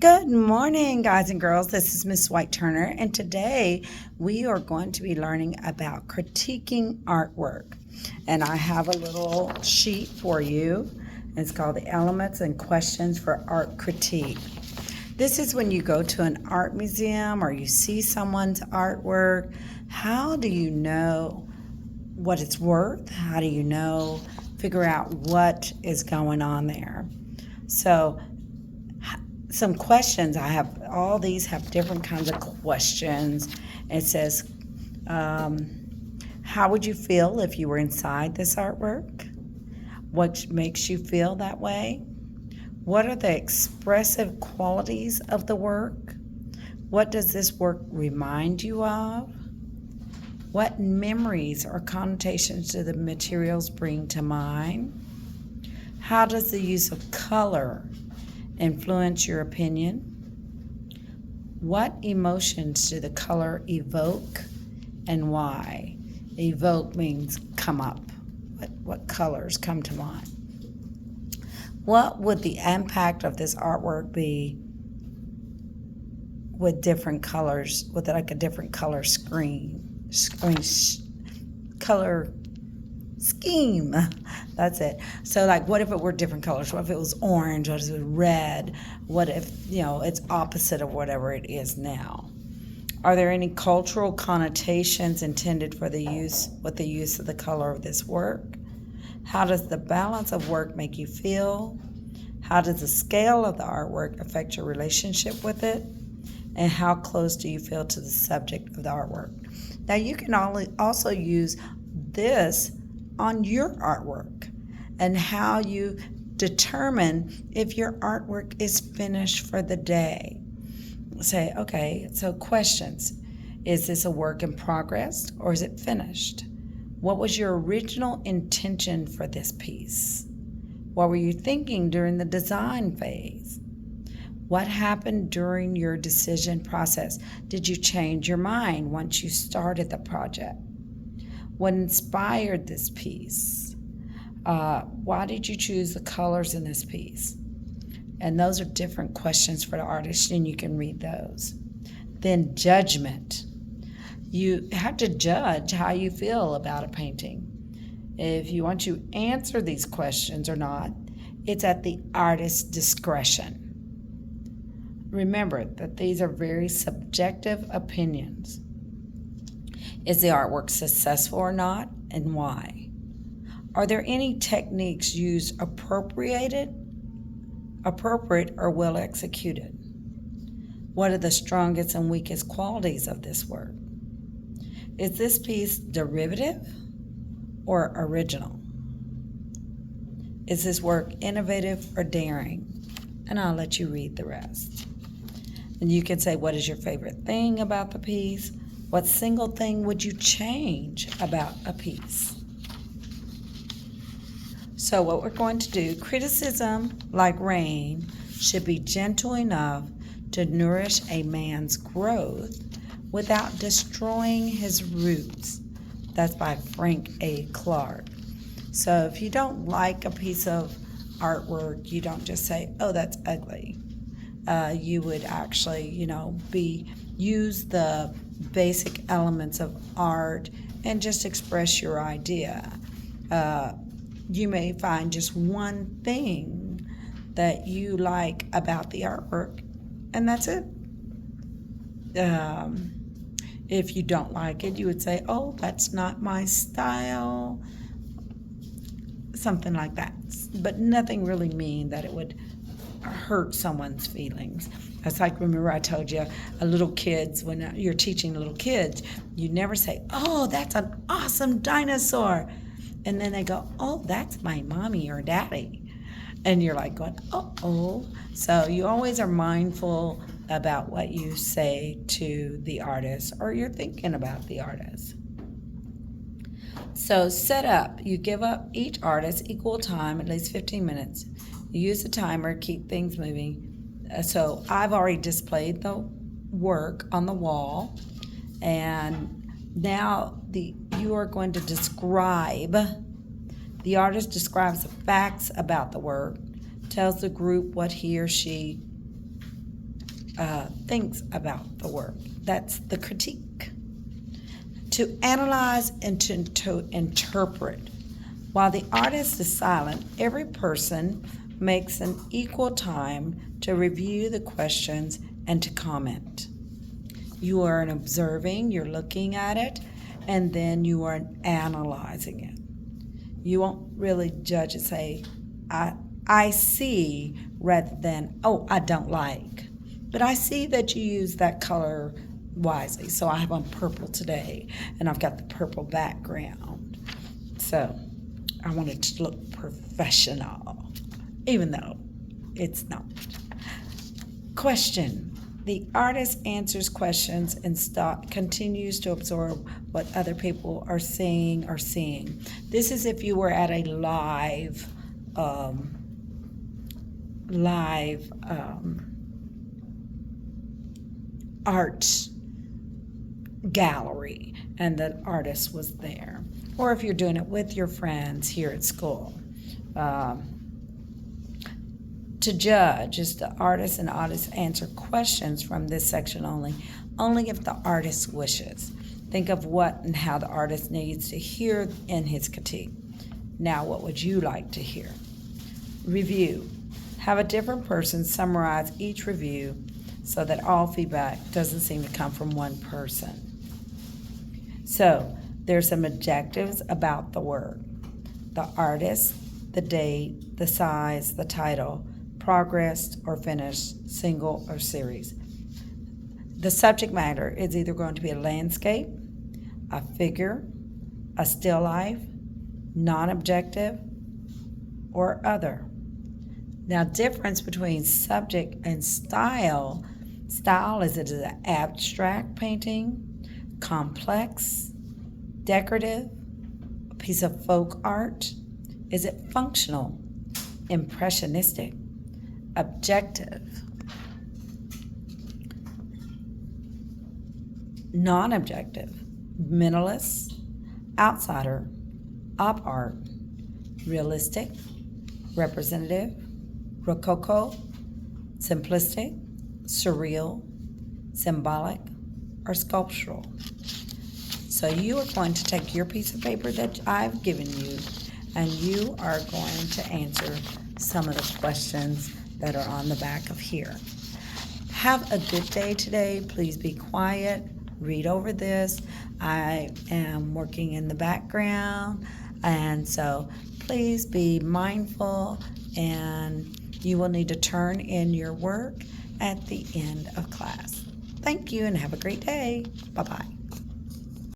Good morning, guys and girls. This is Miss White Turner, and today we are going to be learning about critiquing artwork. And I have a little sheet for you. It's called the Elements and Questions for Art Critique. This is when you go to an art museum or you see someone's artwork. How do you know what it's worth? How do you figure out what is going on there? So some questions I have, all these have different kinds of questions. It says, how would you feel if you were inside this artwork? What makes you feel that way? What are the expressive qualities of the work? What does this work remind you of? What memories or connotations do the materials bring to mind? How does the use of color influence your opinion? What emotions do the color evoke and why? Evoke means come up. What colors come to mind? What would the impact of this artwork be with different colors, with like a different color color scheme? That's it. So like, what if it were different colors? What if it was orange? What if it was red? What if, it's opposite of whatever it is now? Are there any cultural connotations intended for the use of the color of this work? How does the balance of work make you feel? How does the scale of the artwork affect your relationship with it? And how close do you feel to the subject of the artwork? Now, you can also use this on your artwork and how you determine if your artwork is finished for the day. Say, okay, so questions. Is this a work in progress or is it finished? What was your original intention for this piece? What were you thinking during the design phase? What happened during your decision process? Did you change your mind once you started the project? What inspired this piece? Why did you choose the colors in this piece? And those are different questions for the artist, and you can read those. Then judgment. You have to judge how you feel about a painting. If you want to answer these questions or not, it's at the artist's discretion. Remember that these are very subjective opinions. Is the artwork successful or not, and why? Are there any techniques used appropriate or well executed? What are the strongest and weakest qualities of this work? Is this piece derivative or original? Is this work innovative or daring? And I'll let you read the rest. And you can say, what is your favorite thing about the piece? What single thing would you change about a piece? So what we're going to do, criticism, like rain, should be gentle enough to nourish a man's growth without destroying his roots. That's by Frank A. Clark. So if you don't like a piece of artwork, you don't just say, oh, that's ugly. You would actually, use the basic elements of art and just express your idea. You may find just one thing that you like about the artwork, and that's it. If you don't like it, you would say, oh, that's not my style, something like that. But nothing really mean that it would hurt someone's feelings. It's like, remember I told you, little kids, when you're teaching little kids, you never say, oh, that's an awesome dinosaur. And then they go, oh, that's my mommy or daddy. And you're like going, uh-oh. So you always are mindful about what you say to the artist, or you're thinking about the artist. So set up. You give up each artist equal time, at least 15 minutes. You use the timer, keep things moving. So I've already displayed the work on the wall, and now you are going to describe. The artist describes the facts about the work, tells the group what he or she thinks about the work. That's the critique. To analyze and to interpret. While the artist is silent, every person makes an equal time to review the questions and to comment. You are observing, you're looking at it, and then you are analyzing it. You won't really judge and say, I see, rather than, oh, I don't like. But I see that you use that color wisely. So I have on purple today, and I've got the purple background. So I want it to look professional, even though it's not. Question. The artist answers questions and continues to absorb what other people are saying or seeing. This is if you were at a live art gallery and the artist was there, or if you're doing it with your friends here at school. To judge is the artist and artists answer questions from this section only if the artist wishes. Think of what and how the artist needs to hear in his critique. Now, what would you like to hear? Review. Have a different person summarize each review so that all feedback doesn't seem to come from one person. So, there's some objectives about the work. The artist, the date, the size, the title, progressed or finished, single or series. The subject matter is either going to be a landscape, a figure, a still life, non-objective, or other. Now, difference between subject and style. Style is it an abstract painting, complex, decorative, a piece of folk art? Is it functional, impressionistic, objective, non-objective, minimalist, outsider, op art, realistic, representative, rococo, simplistic, surreal, symbolic, or sculptural? So you are going to take your piece of paper that I've given you, and you are going to answer some of the questions that are on the back of here. Have a good day today. Please be quiet. Read over this. I am working in the background, and so please be mindful, and you will need to turn in your work at the end of class. Thank you and have a great day. Bye-bye.